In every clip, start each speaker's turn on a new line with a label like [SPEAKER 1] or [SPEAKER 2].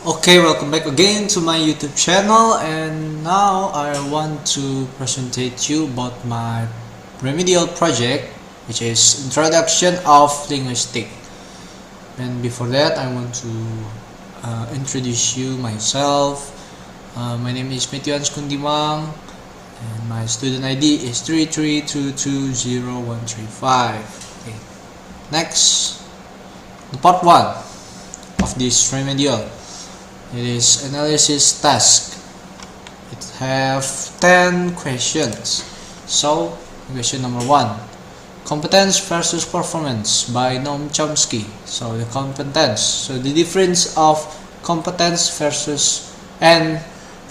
[SPEAKER 1] Okay, welcome back again to my YouTube channel, and now I want to presentate you about my remedial project, which is Introduction of Linguistic. And before that, I want to introduce you myself. My name is Metyuan Skundimang, and my student ID is 33220135. Okay. Next, the part 1 of this remedial. It is analysis task. It have 10 questions. So, question number 1, competence versus performance by Noam Chomsky. So, the competence. So, the difference of competence versus and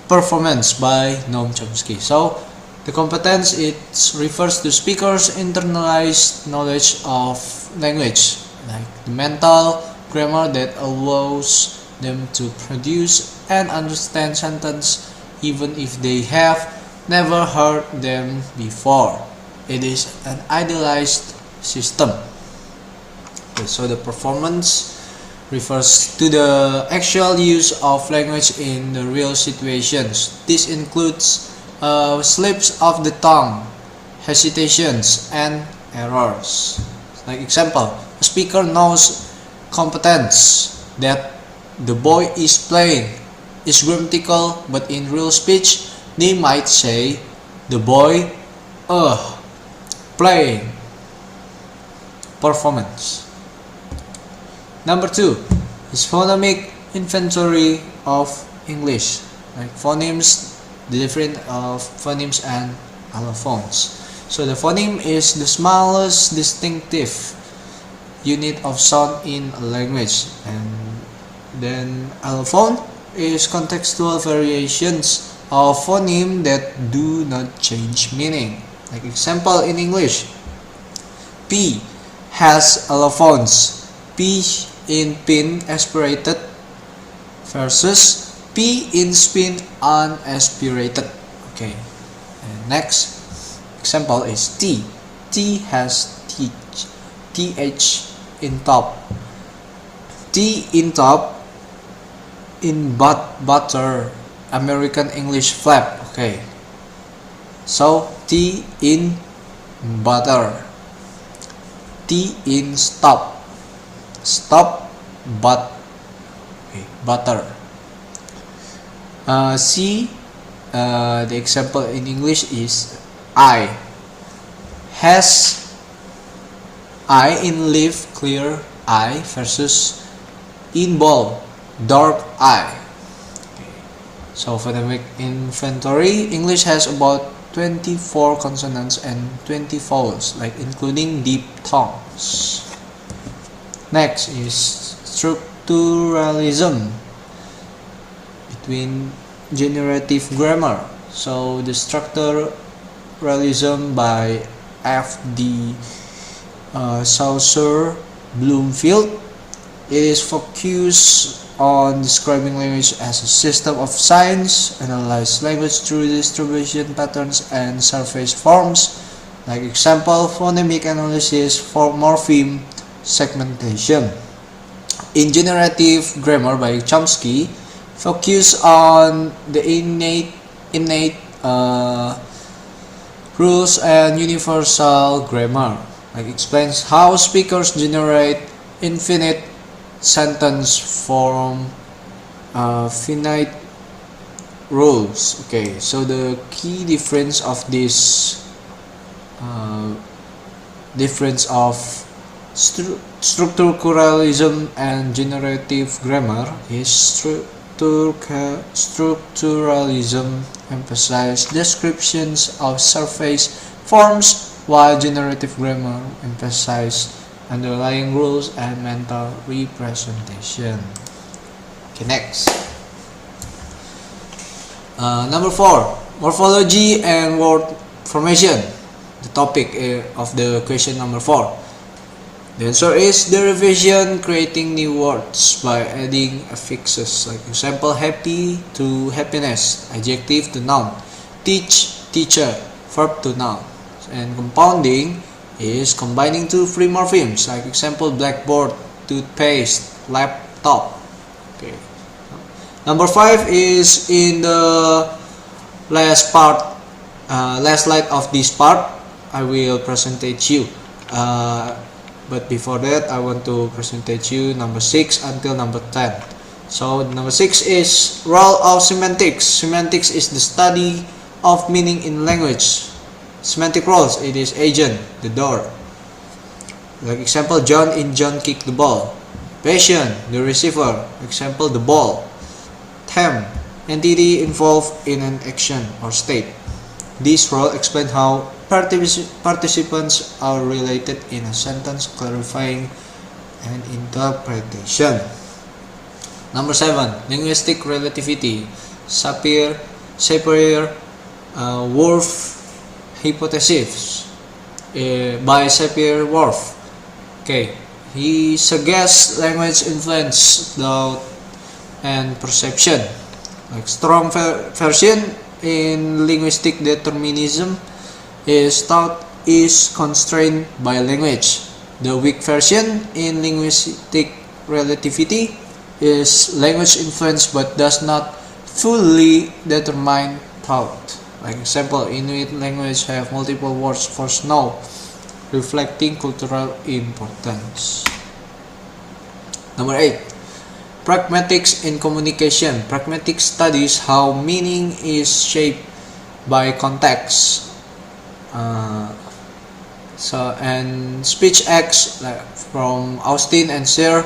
[SPEAKER 1] performance by Noam Chomsky. So, the competence, it refers to speakers' internalized knowledge of language, like the mental grammar that allows them to produce and understand sentence even if they have never heard them before. It is an idealized system. Okay, so the performance refers to the actual use of language in the real situations. This includes slips of the tongue, hesitations, and errors. Like example, a speaker knows competence that the boy is playing is grammatical, but in real speech they might say the boy playing. Performance. Number 2 is phonemic inventory of English, like phonemes, the difference of phonemes and allophones. So the phoneme is the smallest distinctive unit of sound in a language, and then allophone is contextual variations of phoneme that do not change meaning. Like example in English, P has allophones, P in pin aspirated versus P in spin unaspirated. Okay, and next example is T. T has th in top, T in top in butter, American English flap. Okay, so T in butter, T in stop, butter. C, the example in English is I. Has I in leaf clear eye versus in ball dark eye. Okay. So phonemic inventory, English has about 24 consonants and 20 vowels, like including deep tongues. Next is structuralism between generative grammar. So the structuralism by F.D. Chaucer Bloomfield, it is focused on describing language as a system of signs, analyze language through distribution patterns and surface forms. Like example, phonemic analysis for morpheme segmentation. In generative grammar by Chomsky, focus on the innate rules and universal grammar. Like explains how speakers generate infinite sentence from finite rules. Okay, so the key difference of this structuralism and generative grammar is structuralism emphasizes descriptions of surface forms, while generative grammar emphasizes underlying rules and mental representation. Okay, next. Number 4, morphology and word formation. The topic of the question number 4. The answer is derivation, creating new words by adding affixes. Like example, happy to happiness, adjective to noun, teach, teacher, verb to noun. And compounding is combining two free morphemes, like example, blackboard, toothpaste, laptop. Okay. Number 5 is in the last part, last slide of this part. I will presentate you. But before that, I want to presentate you number 6 until number 10. So number 6 is role of semantics. Semantics is the study of meaning in language. Semantic roles, it is agent, the door. Like example, John kicked the ball. Patient, the receiver. Example, the ball. Them, entity involved in an action or state. This role explains how participants are related in a sentence, clarifying and interpretation. Number 7, linguistic relativity. Sapir-Whorf hypothesis by Sapir-Whorf. Okay, he suggests language influence thought and perception. Like strong version in linguistic determinism is thought is constrained by language. The weak version in linguistic relativity is language influence but does not fully determine thought. Like example, Inuit language have multiple words for snow, reflecting cultural importance. Number 8, pragmatics in communication. Pragmatics studies how meaning is shaped by context. And speech acts, like from Austin and Sir,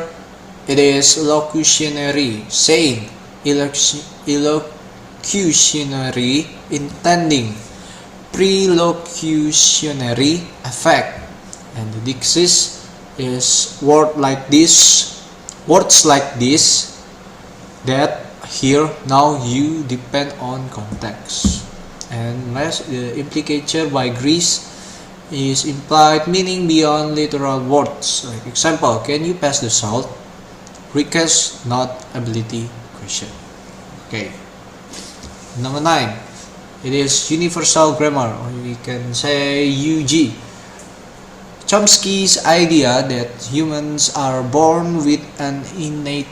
[SPEAKER 1] it is locutionary, saying, elocutionary, intending, prelocutionary, effect, and the dixis is words like this, that, here, now, you, depend on context. And last, the implicature by Greece is implied meaning beyond literal words. Like example, can you pass the salt? Request, not ability, question. Okay. Number 9, it is universal grammar, or we can say UG. Chomsky's idea that humans are born with an innate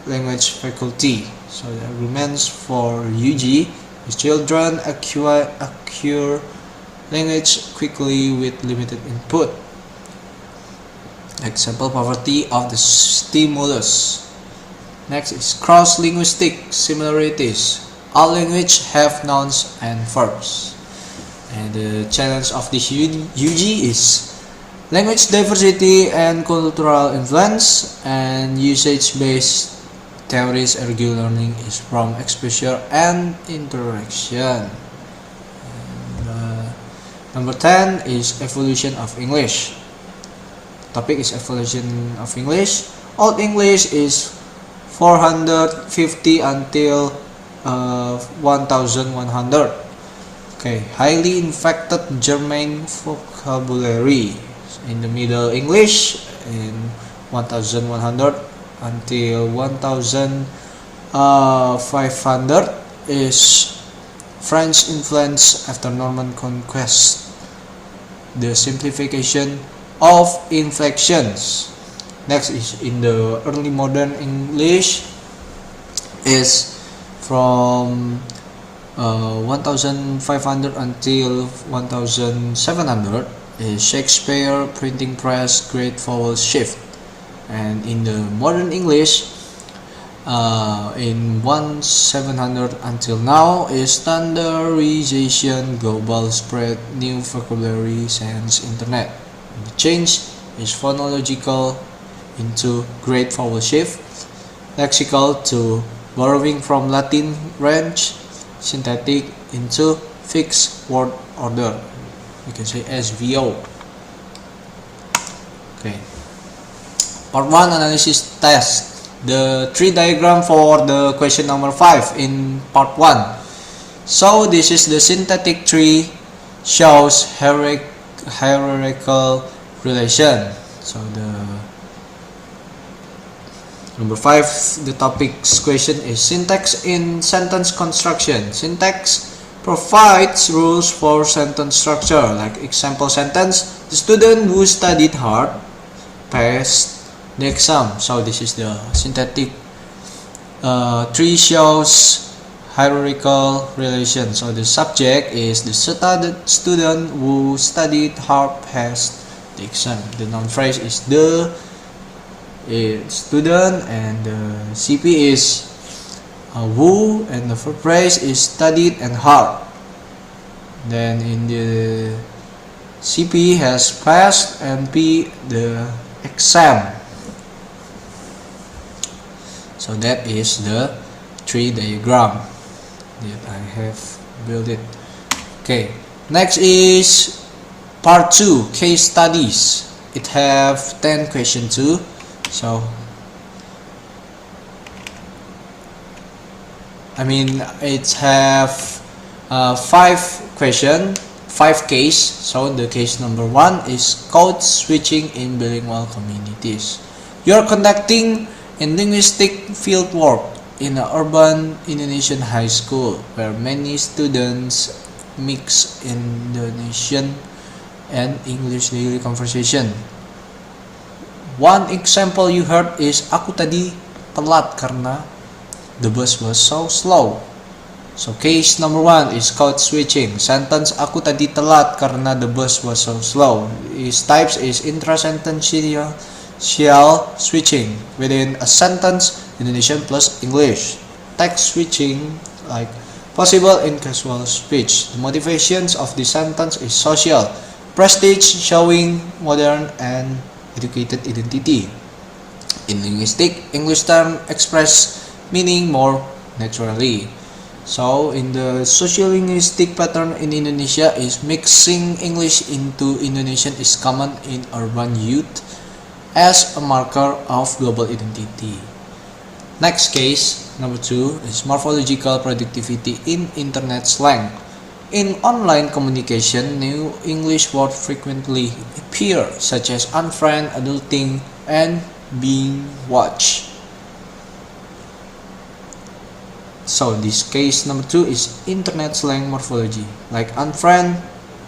[SPEAKER 1] language faculty. So the arguments for UG is children acquire language quickly with limited input. Example, poverty of the stimulus. Next is cross-linguistic similarities. All languages have nouns and verbs. And the challenge of this UG is language diversity and cultural influence, and usage-based theories argue learning is from exposure and interaction. And, number 10 is evolution of English. Topic is evolution of English. Old English is 450 until 1100. Okay, highly inflected German vocabulary. In the Middle English in 1100 until 1500 is French influence after Norman conquest. The simplification of inflections. Next is in the early modern English is from 1500 until 1700 is Shakespeare, printing press, great vowel shift. And in the modern English in 1700 until now is standardization, global spread, new vocabulary, sense, internet. And the change is phonological into great vowel shift, lexical to borrowing from Latin range, synthetic into fixed word order. You can say SVO. Okay. Part 1 analysis test. The tree diagram for the question number 5 in part 1. So this is the synthetic tree, shows hierarchical relation. So the number 5, the topic's question is syntax in sentence construction. Syntax provides rules for sentence structure, like example sentence, the student who studied hard passed the exam. So this is the synthetic 3 shows hierarchical relation. So the subject is the student who studied hard passed the exam. The noun phrase is the student, and the CP is who, and the verb phrase is studied and hard. Then in the CP has passed, and P the exam. So that is the tree diagram that I have built it. Okay, next is part 2, case studies. It have 10 questions too. So it have 5 question, 5 case. So the case number 1 is code switching in bilingual communities. You are conducting a linguistic fieldwork in an urban Indonesian high school where many students mix Indonesian and English daily conversation. One example you heard is aku tadi telat karena the bus was so slow. So case number 1 is code switching. Sentence aku tadi telat karena the bus was so slow. Its types is intrasentential switching within a sentence, Indonesian plus English. Text switching, like possible in casual speech. The motivations of the sentence is social, prestige, showing modern and educated identity. In linguistic, English term express meaning more naturally. So in the sociolinguistic pattern in Indonesia is mixing English into Indonesian is common in urban youth as a marker of global identity. Next case, number 2, is morphological productivity in internet slang. In online communication, new English words frequently appear, such as unfriend, adulting, and being watched. So this case number 2 is internet slang morphology. Like unfriend,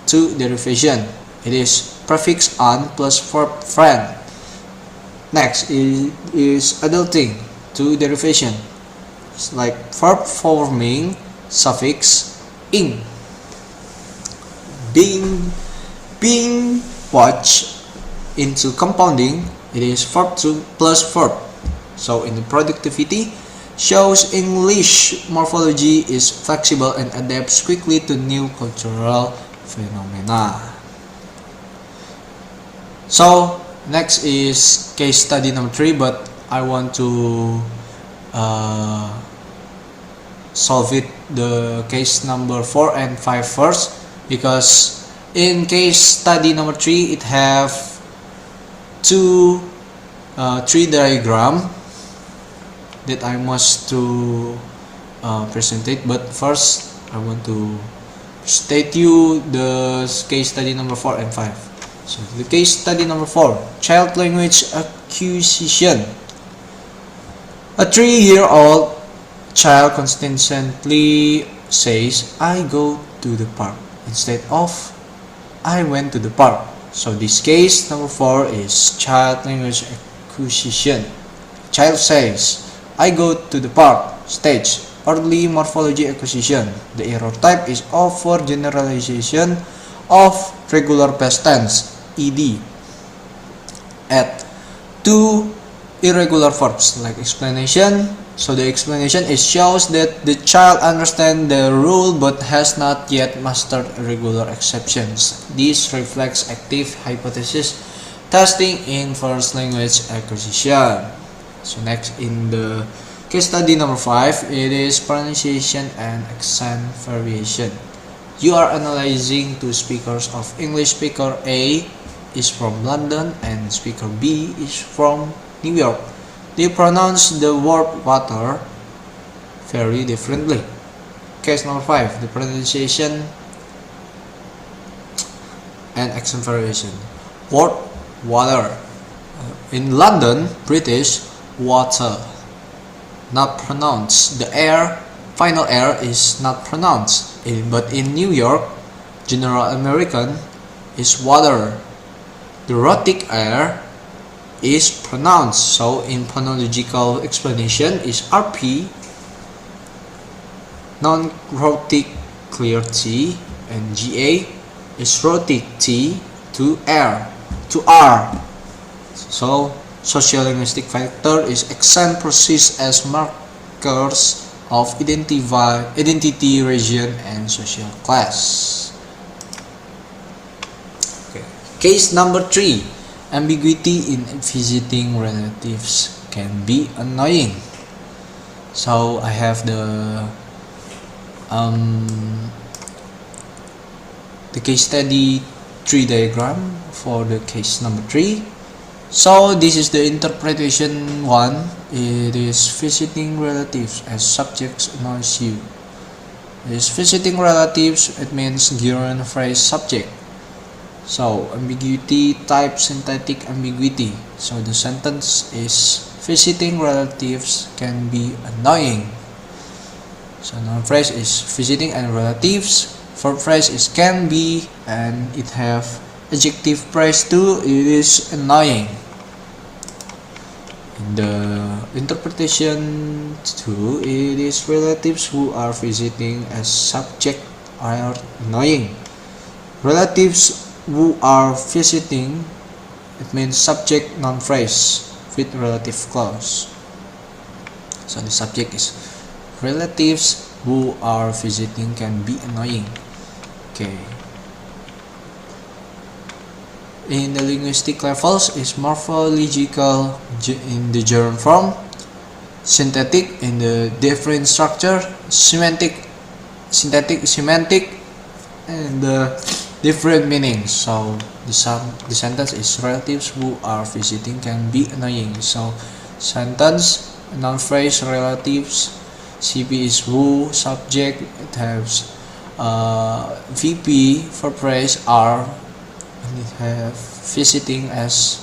[SPEAKER 1] to derivation. It is prefix un plus verb friend. Next is adulting, to derivation. It's like verb forming suffix ing. Being watched, into compounding, it is verb to plus verb. So in the productivity, shows English morphology is flexible and adapts quickly to new cultural phenomena. So next is case study number 3, but I want to solve it the case number 4 and 5 first, because in case study number 3 it have 2 tree diagram that I must to present it. But first I want to state you the case study number 4 and 5. So the case study number 4, child language acquisition. A 3-year-old child consistently says I go to the park instead of I went to the park. So this case number 4 is child language acquisition. Child says I go to the park. Stage, early morphology acquisition. The error type is overgeneralization of regular past tense, ed. Add 2 irregular verbs like explanation. So the explanation shows that the child understands the rule but has not yet mastered irregular exceptions. This reflects active hypothesis testing in first language acquisition. So next, in the case study number 5, it is pronunciation and accent variation. You are analyzing 2 speakers of English. Speaker A is from London and speaker B is from New York. They pronounce the word water very differently. Case number 5, the pronunciation and accent variation. Word water. In London, British, water, not pronounced. The final air is not pronounced. But in New York, General American is water. The rhotic air is pronounced. So in phonological explanation is RP, non-rhotic clear T, and GA is rhotic T to R. So sociolinguistic factor is accent persist as markers of identity, region, and social class. Okay. Case number 3. Ambiguity in visiting relatives can be annoying. So I have the case study tree diagram for the case number 3. So this is the interpretation 1. It is visiting relatives as subjects annoys you. It is visiting relatives, it means gerund phrase subject. So ambiguity type synthetic ambiguity. So the sentence is visiting relatives can be annoying. So noun phrase is visiting and relatives. Verb phrase is can be, and it have adjective phrase too. It is annoying. In the interpretation 2, it is relatives who are visiting as subject are annoying. Relatives who are visiting, it means subject noun phrase with relative clause. So the subject is relatives who are visiting can be annoying. Okay. In the linguistic levels is morphological in the gerund form, synthetic in the different structure, semantic, and the different meanings. So the sentence is relatives who are visiting can be annoying. So sentence, noun phrase, relatives, CP is who, subject, it has VP, verb phrase, are, and it have visiting as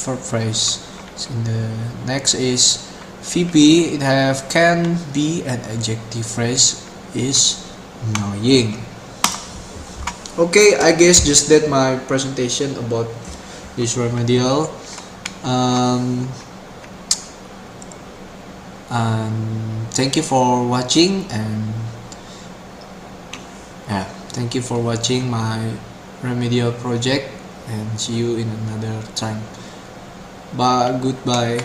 [SPEAKER 1] verb phrase. So in the next is VP, it have can be, and adjective phrase is annoying. Okay, I guess just that my presentation about this remedial. And thank you for watching, and thank you for watching my remedial project, and see you in another time. Bye, goodbye.